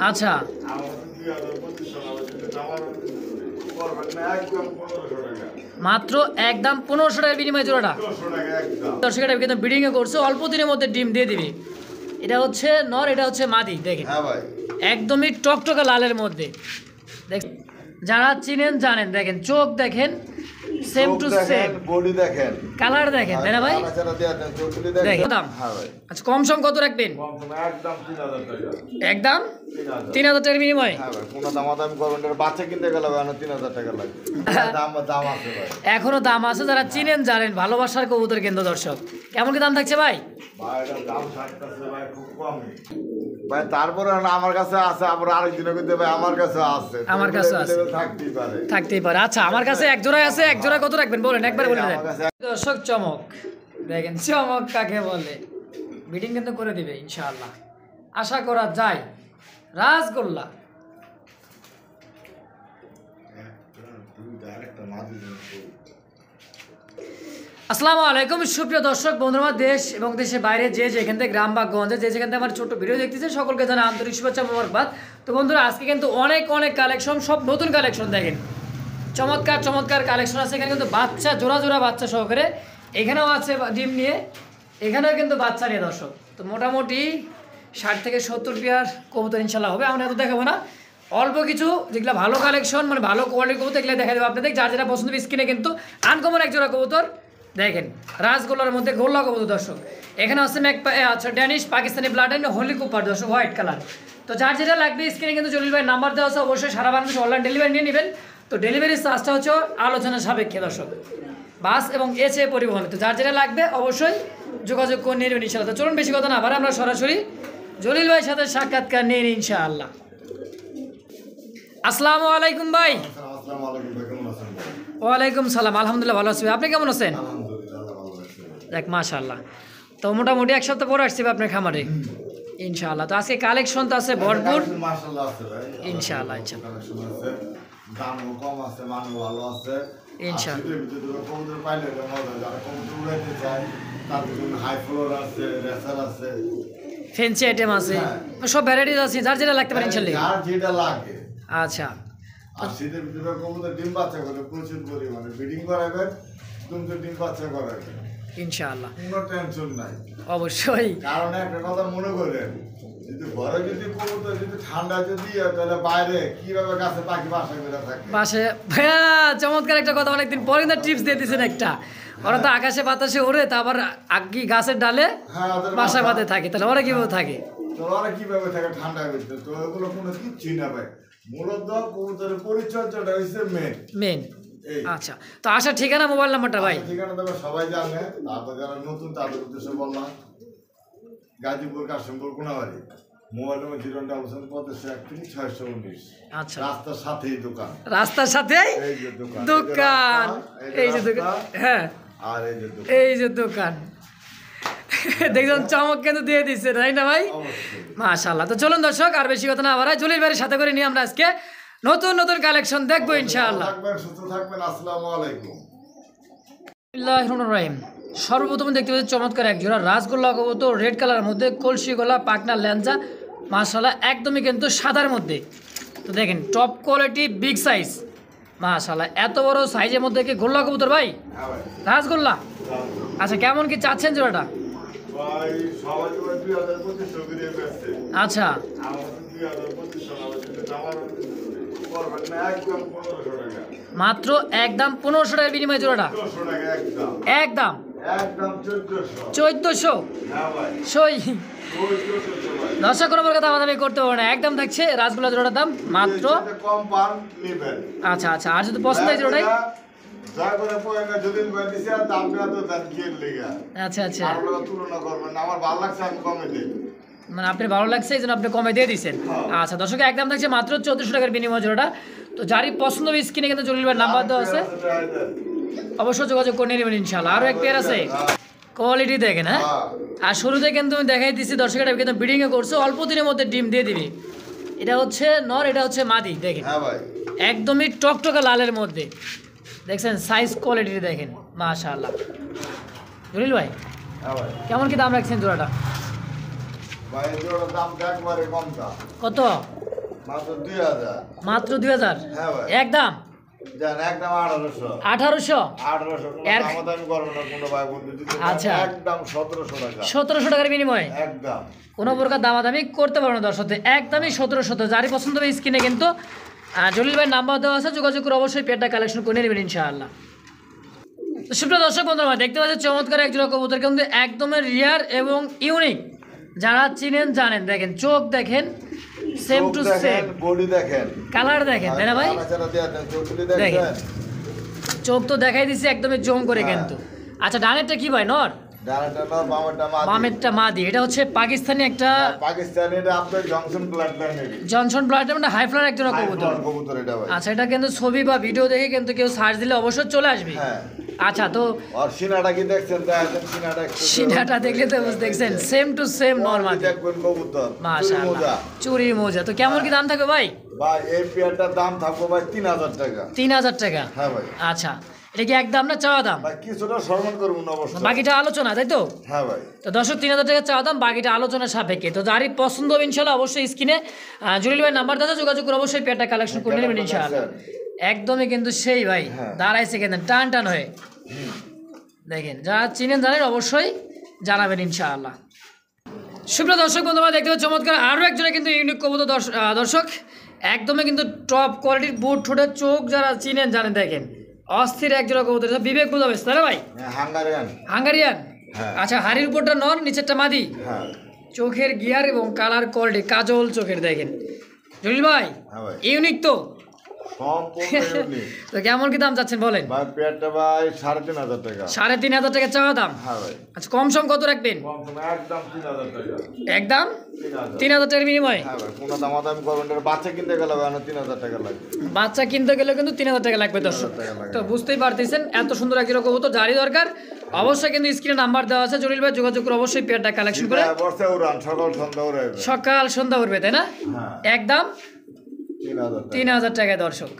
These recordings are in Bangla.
আচ্ছা মাত্র একদম 1500 টাকার বিনিময়ে জোড়াটা। দর্শক এটা কিন্তু ব্রিডিংয়ে করছে, অল্প দিনের মধ্যে ডিম দিয়ে দিবে। এটা হচ্ছে নর, এটা হচ্ছে মাদি। দেখেন একদমই টকটকা লালের মধ্যে। দেখেন যারা চিনেন জানেন, দেখেন চোখ দেখেন সেম টু সেম, বডি দেখেন, কালার দেখেন, তাই না ভাই? দেখেন দাম আচ্ছা কম সম কত রাখবেন? একদম 3000 টাকার বিনিময়ে। কোনো দামাদামি করবেন না, বাচ্চা কিনতে গেলে 3000 টাকা লাগবে। দাম আছে ভাই, এখনো দাম আছে। যারা চিনেন জানেন, ভালোবাসার কবুতর কেন্দ্র। দর্শক কেমন কি দাম থাকছে ভাই? ভাই এটার দাম থাকতেছে ভাই খুব কম ভাই, তারপরে আমার কাছে আছে, আবার আরেকদিনও কিন্তু ভাই আমার কাছে আছে, আমার কাছে আছে, থাকতেই পারে। আচ্ছা আমার কাছে এক জোড়াই আছে, এক জোড়া কত রাখবেন বলেন, একবার বলে দেন। দর্শক চমক দেখেন, চমক কাকে বলে। মিটিং কিন্তু করে দিবে ইনশাআল্লাহ, আশা করা যায়। রাসগোল্লা আসসালামু আলাইকুম সুপ্রিয় দর্শক বন্ধুরা, দেশ এবং দেশের বাইরে যে যেখান থেকে, গ্রাম বা গঞ্জে যে যেখান থেকে আমার ছোট্ট ভিডিও দেখতেছেন, সকলকে জানাই আন্তরিক শুভেচ্ছা মোবারকবাদ। তো বন্ধুরা আজকে কিন্তু অনেক কালেকশন, সব নতুন কালেকশন। দেখেন চমৎকার চমৎকার কালেকশন আছে এখানে, কিন্তু বাচ্চা জোড়া জোড়া বাচ্চা সহকারে। এখানেও আছে ডিম নিয়ে, এখানেও কিন্তু বাচ্চা নিয়ে। দর্শক তো মোটামুটি 60 থেকে 70 পেয়ার কবুতর ইনশাল্লাহ হবে। আমরা এত দেখাবো না, অল্প কিছু যেগুলো ভালো কালেকশন, মানে ভালো কোয়ালিটির কবুতর, এগুলো দেখা দেবো আপনাদের। যার যেটা পছন্দ স্ক্রিনে কিন্তু আনকমন এক জোড়া কবুতর দেখেন, রাসগোল্লার মধ্যে গোল্লা কবুতর। দর্শক এখানে আছে আচ্ছা ড্যানিশ পাকিস্তানি ব্লাড এন্ড হলি কুপার। দর্শক হোয়াইট কালার। তো যার যেটা লাগবে স্ক্রিনে কিন্তু জলিল ভাই নাম্বার দেওয়া আছে, অবশ্যই সারা বাংলাদেশে অনলাইন ডেলিভারি নিয়ে নেবেন। তো ডেলিভারি চার্জটা হচ্ছে আলোচনা সাপেক্ষে দর্শক, বাস এবং এসে পরিবহন। তো যার যেটা লাগবে অবশ্যই যোগাযোগ করে নিয়ে নেবেন ইনশাআল্লাহ। তো চলুন বেশি কথা না, আবার আমরা সরাসরি জলিল ভাইয়ের সাথে সাক্ষাৎকার নিয়ে নিই ইনশাআল্লাহ। আসসালামু আলাইকুম ভাই। ওয়ালাইকুম সালাম, আলহামদুলিল্লাহ ভালো আছি। আপনি কেমন আছেন? দেখ মাশাআল্লাহ। তো মোটামুটি এক সপ্তাহ পরে আসছি আপনার খামারে ইনশাআল্লাহ। তো আজকে কালেকশন তো আছে ভরপুর ইনশাআল্লাহ। দামও কম আছে, মানও ভালো আছে ইনশাআল্লাহ। হাই ফ্লোর আছে, রেসার আছে, ফ্যান্সি আইটেম আছে, সব ভ্যারাইটিস আছে, যার যেটা লাগতে পারে ইনশাআল্লাহ, যার যেটা লাগে। আচ্ছা আর শীতের ভিতরে কবুতর ডিম বাচ্চা করে প্রচুর পরিমাণে ব্রিডিং করাবেন, তুমি তো ডিম বাচ্চা করাবেন ইনশাআল্লাহ, কোনো টেনশন নাই। অবশ্যই। কারণ একটা কথা মনে করেন, যদি ঘরে যদি কবুতর যদি ঠান্ডা যদি তাহলে বাইরে কিভাবে গাছে পাখি বাসা করে থাকে। বাসে ভাইয়া চমৎকার একটা কথা, অনেকদিন পরে না টিপস দিয়ে দিয়েছেন একটা। ওরা তো আকাশে বাতাসে ওড়ে, তা আবার আগে গাছের ডালে বাসা বাঁধে থাকে, তাহলে ওরা কিভাবে থাকে? তো ওরা কিভাবে থাকে ঠান্ডার ভিতরে? তো এগুলো কোনো কিচ্ছুই না ভাই, মূলত কবুতরের পরিচর্যাটা হচ্ছে মেন। আচ্ছা তো আসার ঠিকানা, মোবাইল নাম্বারটা ভাই? ঠিকানা দেবে সবাই জানে, তারপর যারা নতুন তাদের উদ্দেশ্যে বললাম, গাজীপুর কাশিমপুর কোনাবাড়ি, মোবাইল নম্বর 08131 আচ্ছা রাস্তার সাথেই দোকান, রাস্তার সাথেই দোকান, এই যে দোকান, হ্যাঁ আর এই যে দোকান। দেখুন চমক কিন্তু দিয়ে দিচ্ছে, তাই না ভাই? মাশাআল্লাহ। তো চলুন দর্শক আর বেশি কথা না বাড়াই, জলিল ভাইয়ের সাথে করে নিয়ে আমরা আজকে নতুন নতুন কালেকশন দেখবো ইনশাআল্লাহ। সুস্থ থাকবেন। আসসালামু আলাইকুম। বিসমিল্লাহির রহমানির রহিম। সর্বপ্রথম দেখতে পাচ্ছি চমৎকার এক জোড়া রাসগোল্লা কবুতর, রেড কালারের মধ্যে, কলসি গলা, পাকনা ল্যাঞ্জা, মাশাআল্লাহ একদমই কিন্তু সাদার মধ্যে। তো দেখেন টপ কোয়ালিটি, বিগ সাইজ, মাশাআল্লাহ এত বড় সাইজের মধ্যে কি গোল্লা কবুতর ভাই? রাসগোল্লা। আচ্ছা কেমন কি চাচ্ছেন জোড়াটা? আচ্ছা মাত্র একদম 1500 টাকার বিনিময়ে জোড়াটা, একদম 1400। সই দর্শক কোনো কথা আমাদের করতে পারবো না, একদম থাকছে রাসগোল্লা জোড়াটার দাম মাত্র। আচ্ছা আচ্ছা, আর যদি পছন্দ হয় জোড়াটাই। আচ্ছা আচ্ছা, মানে আপনি ভালো লাগছে এই জন্য আপনি কমে দিয়ে দিচ্ছেন। আচ্ছা দর্শক একদম থাকছে মাত্র 1400 টাকার বিনিময় জোড়াটা। তো যারই পছন্দ স্ক্রিনে কিন্তু জলিল ভাইয়ের নাম্বার দেওয়া আছে, অবশ্যই যোগাযোগ করে নেবেন ইনশাআল্লাহ। আরও এক পেয়ার আছে, কোয়ালিটি দেখেন। হ্যাঁ আর শুরুতে কিন্তু আমি দেখাই দিচ্ছি দর্শক, এটা কিন্তু ব্রিডিংয়ে করছে, অল্প দিনের মধ্যে ডিম দিয়ে দিবে। এটা হচ্ছে নর, এটা হচ্ছে মাদি। দেখেন একদমই টকটকা লালের মধ্যে, দেখছেন সাইজ কোয়ালিটি দেখেন মাশাআল্লাহ। জলিল ভাই কেমন কি দাম রাখছেন জোড়াটা? কত? মাত্র 2000। মাত্র 2000 হ্যাঁ ভাই। একদম জান একদম 1800। 1800 1800 কোনো দামাদামি করবে না কোনো ভাই বন্ধু যদি আচ্ছা। একদম 1700 টাকা। 1700 টাকার বিনিময়ে একদম কোনো প্রকার দামাদামি করতে পারবো না দর্শক, একদমই 1700। যারই পছন্দ হবে স্ক্রিনে কিন্তু জলিল ভাই নাম্বার দেওয়া আছে, যোগাযোগ করে অবশ্যই পেয়ারটা কালেকশন করে নেবেন ইনশাআল্লাহ। তো সুপ্রিয় দর্শক বন্ধুরা দেখতে পাচ্ছেন চমৎকার একজোড়া কবুতর কিন্তু একদমই রিয়ার এবং ইউনিক। যারা চিনেন জানেন, দেখেন চোখ দেখেন সেম টু সেম, বডি দেখেন, কালার দেখেন, তাই না ভাই? দেখেন চোখ তো দেখাই দিছি একদমই জম করে কিন্তু। আচ্ছা ডানেরটা কি ভাই নর? ডানাটা নর, বামেরটা মাদি। এটা হচ্ছে পাকিস্তানি একটা পাকিস্তানি, এটা আপনার জনসন ব্লাড লাইনের জনসন ব্লাড মানে হাই ফ্লার একজোড়া কবুতর। কবুতর এটা ভাই। আচ্ছা এটা কিন্তু ছবি বা ভিডিও দেখে কিন্তু কেউ সার্চ দিলে অবশ্যই চলে আসবে। হ্যাঁ আচ্ছা তো আর সিনাটা কি দেখছেন? দেখেন সিনাটা একটু, সিনাটা দেখলে তো দেখছেন সেম টু সেম নরমাল। দেখবেন কবুতর মাশাআল্লাহ চুরির মোজা। তো কেমন কি দাম থাকবে ভাই? ভাই এই পেয়ারটার দাম থাকবে ভাই 3000 টাকা। 3000 টাকা? হ্যাঁ ভাই। আচ্ছা এটা কি একদম না চাওয়া দাম? ভাই কিছুটা সম্মান করব না অবশ্যই, বাকিটা আলোচনা, তাই তো? হ্যাঁ ভাই। তো দর্শক 3000 টাকা চাওয়া দাম, বাকিটা আলোচনা সাপেক্ষে। তো যারই পছন্দ হবে ইনশাআল্লাহ অবশ্যই স্ক্রিনে জলিল ভাই নাম্বার দাদা যোগাযোগ করে অবশ্যই পেয়ারটা কালেকশন করে নেবেন ইনশাআল্লাহ। একদমই কিন্তু সেই ভাই দাঁড়াইছে কিন্তু টান টান হয়ে। দেখেন যারা চিনেন জানেন অবশ্যই জানাবেন ইনশাআল্লাহ। সুপ্রিয় দর্শক বন্ধুরা দেখতে পাচ্ছেন চমৎকার আরও একজনে কিন্তু ইউনিক কবুতর দর্শক, একদমই কিন্তু টপ কোয়ালিটির বুট ঠোঁটের চোখ যারা চিনেন জানেন। দেখেন অস্থির একজোড়া কবুতর, বিবেক বুঝাবে তাই না ভাই? হাঙ্গারিয়ান। হাঙ্গারিয়ান। হ্যাঁ। আচ্ছা হাড়ির উপরটা নর, নিচেরটা মাদি। হ্যাঁ চোখের গিয়ার এবং কালার কোয়ালিটি কাজল চোখের। দেখেন জলিল ভাই হ্যাঁ ভাই। ইউনিক তো সম্পূর্ণ ইউনিক। তো কেমন কি দাম চাচ্ছেন বলেন? ভাই পেয়ারটা ভাই 3500 টাকা। 3500 টাকা চাওয়া দাম? হ্যাঁ ভাই। আচ্ছা কম সম কত রাখবেন? কম সময় একদম 3000 টাকা। একদম 3000 টাকার বিনিময়ে? হ্যাঁ ভাই কোনো দামাদামি করবেন না, বাচ্চা কিনতে গেলে ভাই 3000 টাকা লাগবে। বাচ্চা কিনতে গেলে কিন্তু 3000 টাকা লাগবে দর্শক। 3000 টাকা লাগবে। তো বুঝতেই পারতেছেন এত সুন্দর একজন কবুতর যারই দরকার অবশ্যই কিন্তু স্ক্রিনে নাম্বার দেওয়া আছে, জলিল ভাই যোগাযোগ করে অবশ্যই পেয়ারটা কালেকশন করে বর্ষা উড়ান সকাল সন্ধ্যা উড়াইবে। সকাল সন্ধ্যা উঠবে তাই না? হ্যাঁ একদম 3000 টাকা। 3000 টাকায় দর্শক।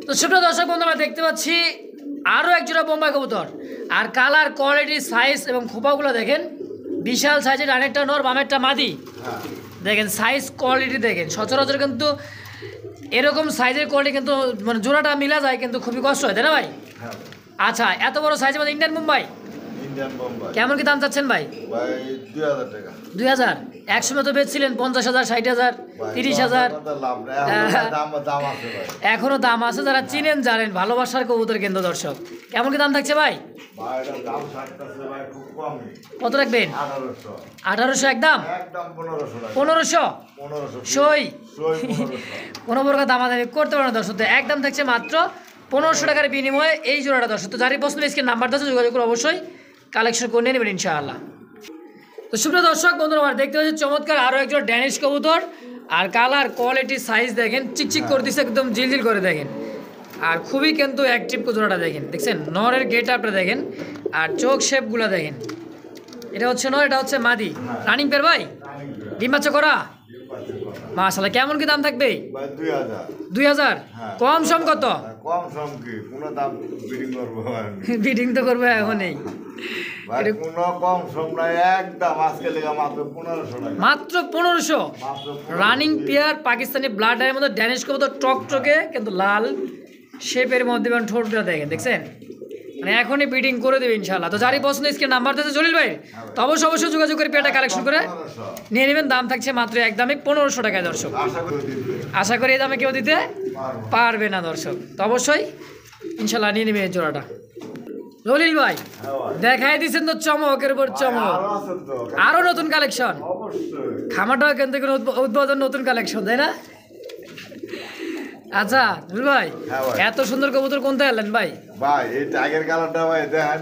তো ছোট দর্শক বন্ধুরা দেখতে পাচ্ছি আরও একজোড়া বোম্বাই কবুতর, আর কালার কোয়ালিটি সাইজ এবং খোপাগুলো দেখেন বিশাল সাইজের। ডানেরটা নর বামেরটা মাদি। হ্যাঁ দেখেন সাইজ কোয়ালিটি দেখেন, সচরাচর কিন্তু এরকম সাইজের কোয়ালিটি কিন্তু মানে জোড়াটা মিলা যায় কিন্তু খুবই কষ্ট হয় তাই না ভাই? হ্যাঁ আচ্ছা এত বড় সাইজের মধ্যে ইন্ডিয়ান মুম্বাই ইন্ডিয়ান বোম্বাই। কেমন কি দাম চাচ্ছেন ভাই? ভাই 2000 টাকা। 2000? একসময় তো বেচছিলেন 50,000, 60,000, 30,000। লাভ নাই, এখন দাম আছে ভাই। এখনো দাম আছে, যারা চিনেন জানেন ভালোবাসার কবুতর কিন্তু দর্শক। কেমন কি দাম থাকছে ভাই? ভাই এটার দাম থাকতেছে ভাই খুব কমই। কত রাখবেন? 1800। 1800 একদম? একদম 1500 টাকা। 1500 1500 সই? সই 1500। কোনো প্রকার দামাদামি করতে পারেন দর্শক, তো একদম থাকছে মাত্র 1500 টাকার বিনিময়ে এই জোড়াটা দর্শক। তো যারই পছন্দ স্ক্রিন নাম্বার আছে যোগাযোগ করে অবশ্যই কালেকশন করে নেবেন ইনশাআল্লাহ। তো সুপ্রিয় দর্শক বন্ধুরা আমার দেখতে পাচ্ছি চমৎকার আরও একজন ড্যানিশ কবুতর, আর কালার কোয়ালিটি সাইজ দেখেন চিকচিক করে দিচ্ছে একদম জিলজিল করে। দেখেন আর খুবই কিন্তু অ্যাক্টিভ জোড়াটা দেখেন, দেখছেন নরের গেট আপটা দেখেন আর চোখ শেপগুলো দেখেন। এটা হচ্ছে নর, এটা হচ্ছে মাদি। রানিং পেয়ার ভাই? ডিম বাচ্চা করা? মাশাআল্লাহ। কেমন কি দাম থাকবে? ভাই 2000। 2000? হ্যাঁ। কম সম কত? কম সম কি কোনো দাম বিডিং করবো বিডিং তো করবে এখনই ভাই, কোনো কম সম নাই, একদম আজকে লেগে মাত্র 1500 টাকা। মাত্র 1500? মাত্র রানিং পেয়ার পাকিস্তানি ব্লাড এর মধ্যে ড্যানিশ কবুতর টকটকে কিন্তু লাল শেপের মধ্যে ঠোঁটটা দেখেন, দেখছেন মানে এখনই বিডিং করে দেবে ইনশাআল্লাহ। তো যারই পছন্দ স্ক্রিন নাম্বার দিতে জলিল ভাই, তো অবশ্যই যোগাযোগ করে পেয়ারটা কালেকশন করে 1500। নিয়ে নেবেন। দাম থাকছে মাত্র একদমই 1500 টাকায় দর্শক। আশা করি দিবে। আশা করি এই দামে কেউ দিতে পারবো। পারবে না দর্শক, তো অবশ্যই ইনশাআল্লাহ নিয়ে নেবেন এই জোড়াটা। জলিল ভাই হ্যাঁ ভাই। দেখাই দিচ্ছেন তো চমকের উপর চমক, আরো আছে তো। আরো নতুন কালেকশন। অবশ্যই। খামাটাও কিন্তু কোনো উদ্বোধন নতুন কালেকশন তাই না? আচ্ছা জলিল ভাই হ্যাঁ ভাই। এত সুন্দর কবুতর কোনটা এলেন ভাই? ভাই এই টাইগার কালারটা ভাই দেখেন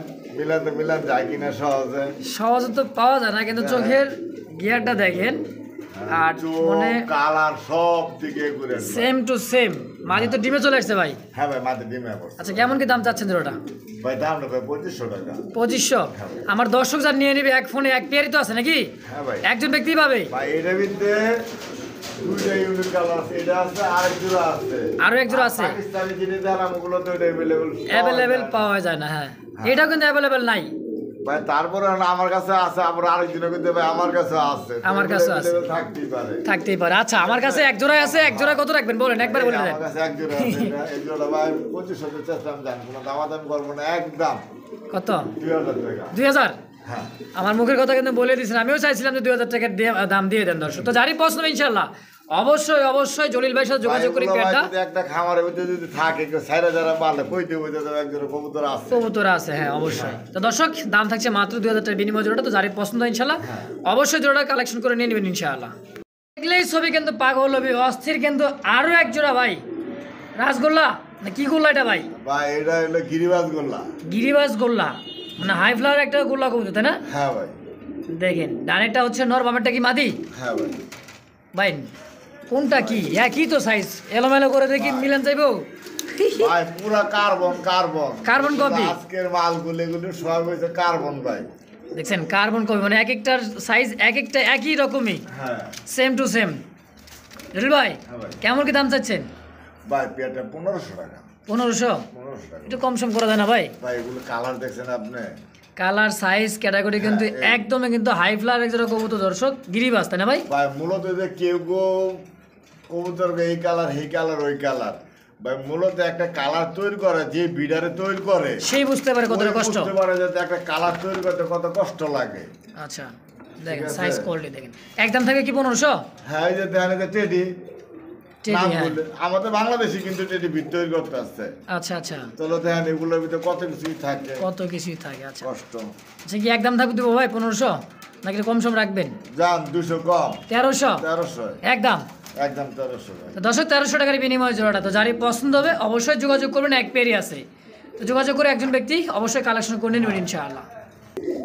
মিলান যায় কিনা সহজে। সহজে তো পাওয়া যায় না, কিন্তু চোখের গিয়ারটা দেখেন আর মানে কালার সব দিকে ঘুরে। Same to same. মাঝে তো ডিমে চলে আসছে ভাই। হ্যাঁ ভাই মাঝে ডিমে পড়ছে। আচ্ছা কেমন কি দাম চাচ্ছেন জোড়াটা? ভাই দামটা ভাই 2500 টাকা। 2500? আমার দর্শক যার নিয়ে নিবে এক ফোনে এক পেয়ারই তো আছে নাকি? হ্যাঁ ভাই। একজন ব্যক্তি পাবে? ভাই এটার ভিতরে দুইটা ইউনিট কালার আছে, এটা আছে আর এক জোড়া আছে। আরো এক জোড়া আছে? পাকিস্তানি জিনিস আর আমগুলো তো এটা अवेलेबल অ্যাভেলেবেল পাওয়া যায় না। হ্যাঁ এটাও কিন্তু অ্যাভেলেবেল নাই। ভাই তারপরে না আমার কাছে আছে, আবার আরেকজনের কিন্তু ভাই আমার কাছে আছে, আমার কাছে আছে। থাকতেই পারে। আচ্ছা আমার কাছে এক জোড়ায় আছে, এক জোড়া কত রাখবেন বলেন, একবার বলে দেন। আমার কাছে এক জোড়া আছে, এই জোড়া ভাই 2500 চেষ্টা আমি জানি না, দামাদামি করবো না, একদম কত? 2000 টাকা। 2000? হ্যাঁ আমার মুখের কথা কিন্তু বলে দিয়েছেন, আমিও চাইছিলাম যে 2000 টাকার দাম দিয়ে দেন দর্শক। তো যারই পছন্দ হবে ইনশাল্লাহ অবশ্যই অবশ্যই জলিল ভাইয়ের সাথে যোগাযোগ করি। ভাই, এগুলো পেয়ারটা ভাই যদি একটা খামারের ভিতরে যদি থাকে কেউ সাইরা যারা পারলে কইতে যাবে, একজনের কবুতর আছে। কবুতর আছে, হ্যাঁ অবশ্যই। তো দর্শক দাম থাকছে মাত্র 2000 টাকার বিনিময় জোড়াটা। তো যারই পছন্দ হয় ইনশাল্লাহ অবশ্যই জোড়াটা কালেকশন করে নিয়ে নেবেন ইনশাআল্লাহ। দেখলেই ছবি কিন্তু পাগল হবে, অস্থির কিন্তু আরো এক জোড়া ভাই। রাসগোল্লা না কি গোল্লা এটা ভাই? ভাই এটা হলো গিরিবাজ গোল্লা। গিরিবাজ গোল্লা মানে হাই ফ্লাওয়ার একটা গোল্লা কবুতর, তাই না? হ্যাঁ ভাই। দেখেন ডানেরটা হচ্ছে নর, বামেরটা কি মাদি? হ্যাঁ ভাই। ভাই কোনটা কি একই তো সাইজ, এলোমেলো করে দেখি মিলান যাইবো। ভাই পুরা কার্বন কার্বন কার্বন কপি। আজকের মালগুলো এগুলো সব হইছে কার্বন ভাই। দেখছেন কার্বন কপি, মানে এক একটার সাইজ এক একটা একই রকমই, হ্যাঁ সেম টু সেম। জলিল ভাই হ্যাঁ ভাই। কেমন কি দাম চাচ্ছেন? ভাই পেয়ারটা 1500 টাকা। 1500? 1500 টাকা। একটু কম সম করা যায় না ভাই? ভাই এগুলো কালার দেখছেন আপনি? কালার সাইজ ক্যাটাগরি কিন্তু একদমই কিন্তু হাই ফ্লাওয়ার এক জোড়া কবুতর দর্শক, গিরিবাজ, তাই না ভাই? ভাই মূলত যে কেউ কবুতর এই কালার এই কালার ওই কালার, ভাই মূলত একটা কালার তৈরি করে যে বিডারে তৈরি করে সেই বুঝতে পারে কতটা ওই কষ্ট। বুঝতে পারে যে একটা কালার তৈরি করতে কত কষ্ট লাগে। আচ্ছা দেখেন ঠিক আছে। সাইজ কোয়ালিটি দেখেন, একদম থাকে কি 1500? হ্যাঁ এই যে দেখেন যে টেডি টেডি, নাম হ্যাঁ। বললে আমাদের বাংলাদেশি কিন্তু টেডি বিট তৈরি করতে আসছে। আচ্ছা আচ্ছা, চলো দেখেন এগুলোর ভিতরে কত কিছুই থাকে, কত কিছুই থাকে। আচ্ছা কষ্ট। আচ্ছা কি একদম থাকবে দেবো ভাই 1500 নাকি কম সম রাখবেন? যান 200 কম, 1300 1300 একদম। একদম 1300 ভাই। তো দর্শক 1300 টাকার বিনিময় জোড়াটা। তো যারই পছন্দ হবে অবশ্যই যোগাযোগ করবেন, এক পেয়ারই আছে। তো যোগাযোগ করে একজন ব্যক্তি অবশ্যই কালেকশন করে নেবেন ইনশাআল্লাহ।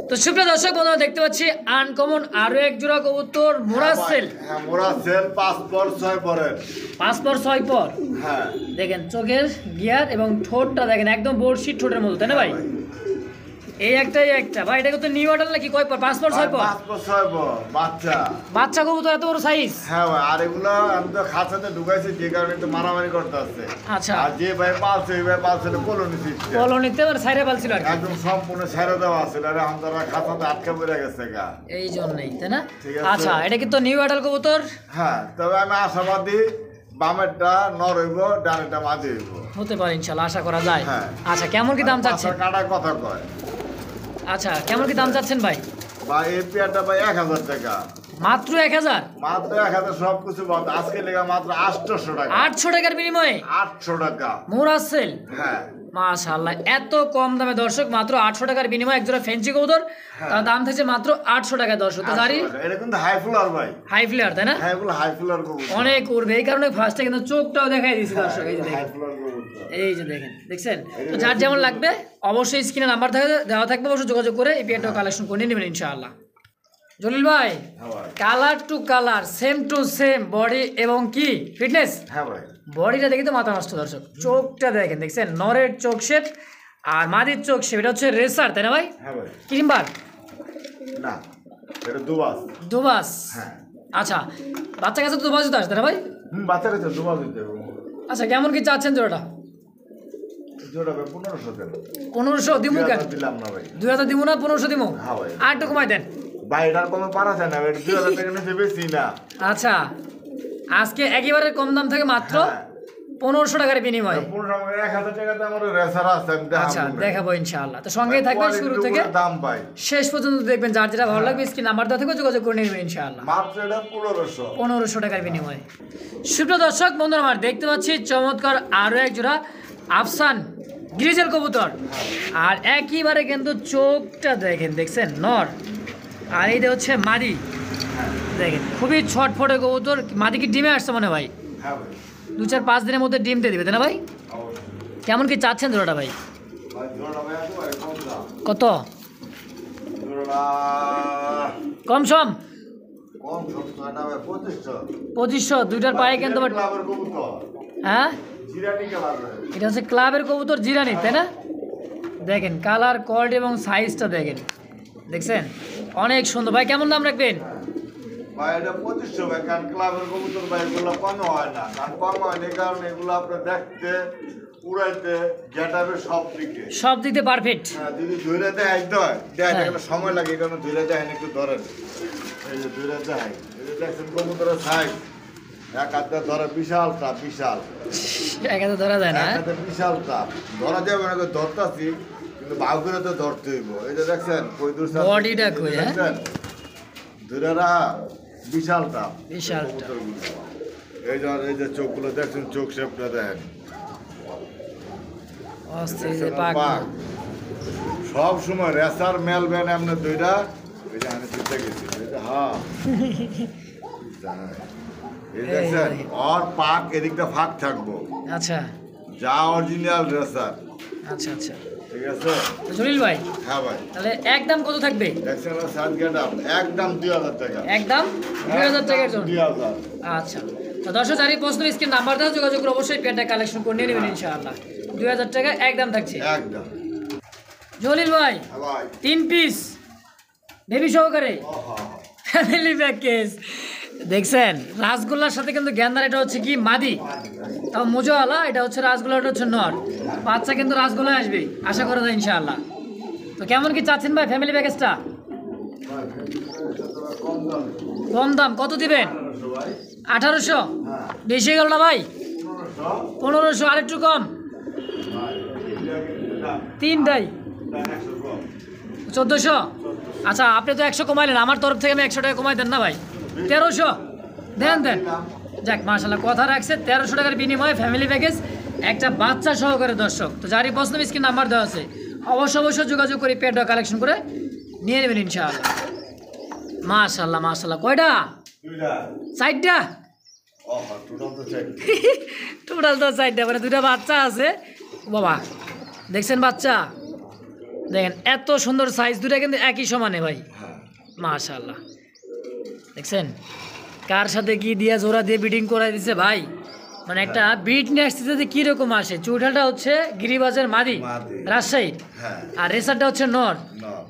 তো সুপ্রিয় দর্শক বন্ধুরা দেখতে পাচ্ছি আনকমন আরো এক জোড়া কবুতর মোরাসেল। হ্যাঁ মোরাসেল 5 পর 6 পরের। 5 পর 6 পর। হ্যাঁ দেখেন চোখের গিয়ার এবং ঠোঁটটা দেখেন একদম বড়শি ঠোঁটের মতো, তাই না ভাই? এই একটাই একটা ভাই, এটা তো নিউ অর্ডার নাকি কয় পর? 5 পর 6 পর? 5 পর 6 পর বাচ্চা। বাচ্চা কবুতর এত বড় সাইজ? হ্যাঁ ভাই, আর এগুলো আমি তো খাঁচাতে ঢুকাইছি যে কারণে তো মারামারি করতে আসছে। আচ্ছা আর যে ভাই পালছে ওই ভাই পালছে কলোনি সিস্টেম, কলোনিতে আর সাইরে পালছিল আর কি। একদম সম্পূর্ণ ছেড়ে দেওয়া আছে, আর এখন তারা খাঁচাতে আটকা পড়ে গেছে গা। এই জন্যই, তাই না? ঠিক আছে। আচ্ছা এটা কি তো নিউ অর্ডার কবুতর? হ্যাঁ তবে আমি আশাবাদী বামেরটা নর হইব, ডানেরটা মাঝে হইব। হতে পারে ইনশাআল্লাহ, আশা করা যায়। হ্যাঁ। আচ্ছা কেমন কি দাম চাচ্ছেন? কাটা কথা কয়। আচ্ছা কেমন কি দাম চাচ্ছেন ভাই? ভাই এই পেয়ারটা ভাই 1000 টাকা। মাত্র 1000? মাত্র 1000 সব কিছু বাদ, আজকে লেগা মাত্র 800 টাকা। 800 টাকার বিনিময়ে 800 টাকা। মোরাসেল, হ্যাঁ মাশাআল্লাহ এত কম দামে দর্শক, মাত্র 800 টাকার বিনিময়ে একজোড়া ফেন্সি কবুতর, তার দাম থাকছে মাত্র 800 টাকা দর্শক। তো জানি এটা কিন্তু হাই ফ্লাওয়ার ভাই, হাই ফ্লেয়ার, তাই না? হাই ফ্লাওয়ার কবুতর। অনেক উড়বে, এই কারণে ফার্স্টে কিন্তু চোখটাও দেখাই দিয়েছি দর্শক। এই যে হাই দেখেন, ফ্লাওয়ার কবুতর। এই যে দেখেন, দেখছেন? তো যার যেমন লাগবে অবশ্যই স্ক্রিনে নাম্বার দেওয়া থাকবে, অবশ্যই যোগাযোগ করে এই পেয়ারটাও কালেকশন করে নেবেন ইনশাআল্লাহ। জলিল ভাই হ্যাঁ ভাই। Colour to colour, same to same body এবং কি ফিটনেস, হ্যাঁ ভাই। বডিটা দেখি তো মাথা নষ্ট দর্শক। চোখটা দেখেন, দেখছেন নরের চোখ শেপ আর মাদির চোখ শেপ, এটা হচ্ছে রেসার, তাই না ভাই? হ্যাঁ ভাই। ক্রিমবার না এটা দুবাস। দুবাস। হ্যাঁ। আচ্ছা বাচ্চা কাছে তো দুবাসই তো আসে, তাই না ভাই? বাচ্চা কাছে দুবাস দিতে হবে। আচ্ছা কেমন কি চাচ্ছেন জোড়াটা? জোড়া ভাই 1500 দেন। 1500 দিমু কেন? দিলাম না ভাই। 2000 দিমু না 1500 দিমু? হ্যাঁ ভাই। আর একটু কমাই দেন। ভাই এটার কোনো পারা যায় না, এটা 2000 টাকা নিচে বেশি না। আচ্ছা আজকে একেবারে কম দাম থেকে মাত্র হ্যাঁ। 1500 টাকার বিনিময়। 1000 টাকাতে আমার রেসার আছে, আমি আচ্ছা দেখাবো না। দেখাবো ইনশাআল্লাহ। তো সঙ্গেই থাকবেন শুরু থেকে দাম ভাই শেষ পর্যন্ত দেখবেন, যার যেটা ভালো লাগবে স্ক্রিন নাম্বার দেওয়া থাকবে, যোগাযোগ করে নেবেন ইনশাআল্লাহ। মাত্র এটা 1500। 1500 টাকার বিনিময়ে। সুপ্রিয় দর্শক বন্ধুরা আমার দেখতে পাচ্ছি চমৎকার আরো এক জোড়া আফসান গ্রিজেল কবুতর, আর একইবারে কিন্তু চোখটা দেখেন, দেখছেন নর, আর এইটা হচ্ছে মাদি। দেখেন খুবই ছটফটে কবুতর। মাদি কি ডিমে আসছে মনে হয় ভাই? হ্যাঁ ভাই। 2-4-5 দিনের মধ্যে ডিম দিয়ে দিবে, তাই না ভাই? অবশ্যই। কেমন কি চাচ্ছেন জোড়াটা ভাই? ভাই জোড়া ভাই আছে ভাই, কম দাম। কত জোড়া কম সম? কম সস্তা না ভাই, 2500। 2500 দুইটার পায়ে কিন্তু বাট, ক্লাবের কবুতর, হ্যাঁ জিরানি কালার ভাই। এটা হচ্ছে ক্লাবের কবুতর জিরানি, তাই না? দেখেন কালার কোয়ালিটি এবং সাইজটা দেখেন, দেখছেন অনেক সুন্দর। ভাই কেমন দাম রাখবেন? ভাই এটা 2500 ভাই, কারণ ক্লাবের কবুতর ভাই এগুলো কম হয় না, কারণ কম হয় না এই কারণে এগুলো আপনার দেখতে উড়াইতে গেটাবে সব দিতে পারফেক্ট। হ্যাঁ, যদি ধরে দেয় একটা সময় লাগে, এই কারণে ধরে দেয় একটু ধরেন, এই যে ধরে দেয়, এই যে দেখছেন কবুতরের সাইজ এক হাতে ধরা, বিশাল তাপ, বিশাল এক হাতে ধরা যায় না, এক হাতে বিশাল তাপ ধরা যাবে না, ধরতাছি কিন্তু বাউ করে তো ধরতে হইব। এই যে দেখছেন কই দূর বডিটা কই, হ্যাঁ ধরে রাখা, বিশাল তাপ, বিশাল কবুতরগুলো। এই যে চোখগুলো দেখছেন, চোখ শেপটা দেখেন, সব সময় রেসার মেলবেন এমনি দুইটা। এই যে আমি চিন্তা গেছি, হ্যাঁ এই দেখছেন আর পাক এদিকটা ফাঁক থাকবো। আচ্ছা, যা অরিজিনাল রেসার। আচ্ছা আচ্ছা, ঠিক আছে জলিল ভাই। হ্যাঁ ভাই, তাহলে একদম কত থাকবে? দেখছেন সাত গেটআপ একদম 2000 টাকা, একদম 2000 টাকার জন্য। 2000। আচ্ছা, তো দর্শক যারা প্রশ্ন স্ক্রিন নাম্বার দেওয়া যোগাযোগ করে অবশ্যই পেয়ারটা কালেকশন করে নিয়ে নেবেন ইনশাআল্লাহ। 2000 টাকা একদম থাকছে। একদম জলিল ভাই, হ্যাঁ ভাই, 3 পিস বেবি সহকারে ফ্যামিলি প্যাকেজ। দেখছেন রাসগোল্লার সাথে কিন্তু গেন্দার, এটা হচ্ছে কি মাদি, তাও মোজোওয়ালা, এটা হচ্ছে রাসগোল্লা, এটা হচ্ছে নর। বাচ্চা কিন্তু রাসগোল্লায় আসবে আশা করা যায় ইনশাআল্লাহ। তো কেমন কি চাচ্ছেন ভাই ফ্যামিলি প্যাকেজটা? কম দাম কত দিবেন? 1800? বেশি হয়ে গেল না ভাই? 1500, আরেকটু কম, তিনটাই 1400। আচ্ছা, আপনি তো 100 কমাইলেন, আমার তরফ থেকে আমি 100 টাকা কমাই দেন না ভাই? 1300 দেন। যাক মাশাআল্লাহ, কথা রাখছে। 1300 টাকার বিনিময়ে ফ্যামিলি প্যাকেজ একটা বাচ্চা সহকারে। দর্শক তো যারই প্রশ্ন স্ক্রিন নাম্বার দেওয়া আছে, অবশ্যই যোগাযোগ করে পেয়ারটা কালেকশন করে নিয়ে নেবেন ইনশাআল্লাহ। মাশাআল্লাহ মাশাআল্লাহ, কয়টা? 4টা? টোটাল তো 4টা, মানে 2টা বাচ্চা আছে বাবা। দেখছেন বাচ্চা, দেখেন এত সুন্দর সাইজ, 2টা কিন্তু একই সমানে ভাই। মাশাআল্লাহ, দেখছেন কার সাথে কি দিয়ে জোড়া দিয়ে বিডিং করাই দিছে ভাই। মানে একটা বিট নিয়ে আসতেছে যে কীরকম আসে। চুইঠালটা হচ্ছে গিরিবাজের মাদি, রাজশাহী, আর রেসারটা হচ্ছে নর।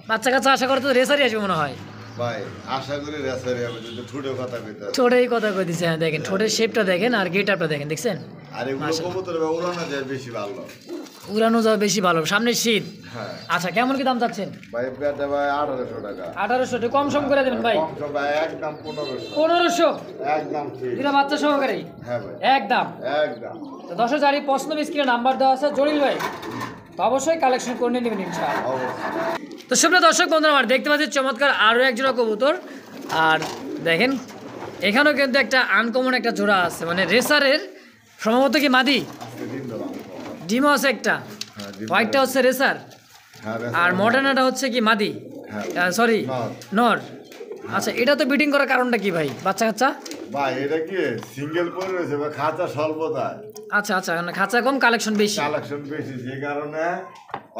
বাচ্চা কাচ্চা আশা করে তো রেসারই আসবে মনে হয় ভাই, আশা করি রেসারই হবে, যদি ঠোঁটের কথা কইতে, ঠোঁটেই কথা কই দিছে। হ্যাঁ দেখেন ঠোঁটের শেপটা দেখেন আর গেটআপটা দেখেন, দেখছেন? আর এগুলো কবুতর উড়ানো যায় বেশি ভালো, উড়ানো যাবে বেশি ভালো, সামনে শীত। হ্যাঁ। আচ্ছা, কেমন কি দাম চাচ্ছেন ভাই? পেয়ারটা ভাই 1800 টাকা। 1800 টাকা কম সম করে দেবেন ভাই? কম সম ভাই, একদম 1500। 1500 একদম ঠিক। দুটা বাচ্চা সহকারে? হ্যাঁ ভাই, একদম। তো 10,000 প্রশ্ন স্ক্রিনে নাম্বার দেওয়া আছে জলিল ভাই, তো অবশ্যই কালেকশন করে নিয়ে নেবেন ইনশাআল্লাহ। তো সুপ্রিয় দর্শক বন্ধুরা, আমার দেখতে পাচ্ছি চমৎকার আরও এক জোড়া কবুতর। আর দেখেন এখানেও কিন্তু একটা আনকমন একটা জোড়া আছে, মানে রেসারের সম্ভবত কি মাদি, ডিমও আছে একটা, হোয়াইটটা হচ্ছে রেসার, আর মডার্নাটা হচ্ছে কি মাদি, সরি নর। আচ্ছা, এটা তো বিডিং করার কারণটা কি ভাই? বাচ্চা কাচ্চা ভাই এটা কি সিঙ্গেল পরে রয়েছে বা খাঁচা স্বল্পতায়? আচ্ছা আচ্ছা, মানে খাঁচা কম, কালেকশন বেশি। কালেকশন বেশি, যে কারণে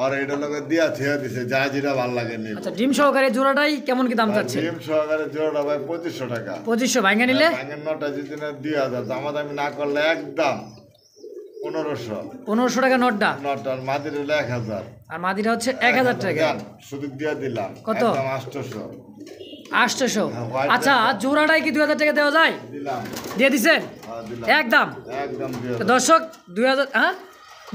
আর এটা লোকে দিয়া থিয়া দিছে, যা যেটা ভালো লাগে নি। আচ্ছা, ডিম সহকারে জোড়াটাই কেমন কি দাম চাচ্ছে? ডিম সহকারে জোড়াটা ভাই 2500 টাকা। 2500 ভাঙা নিলে? ভাঙের নটা যদি না 2000, দামাদামি না করলে একদম 1500। 1500 টাকা নটটা? নটার মাদির হলো 1000, আর মাদিটা হচ্ছে 1000 টাকা। শুধু দিয়া দিলাম কত? একদম 800। 800? আচ্ছা, জোড়াটাই কি 2000 টাকা দেওয়া যায়? দিলাম, দিয়ে দিছেন একদম? একদম তো দর্শক 2000, হ্যাঁ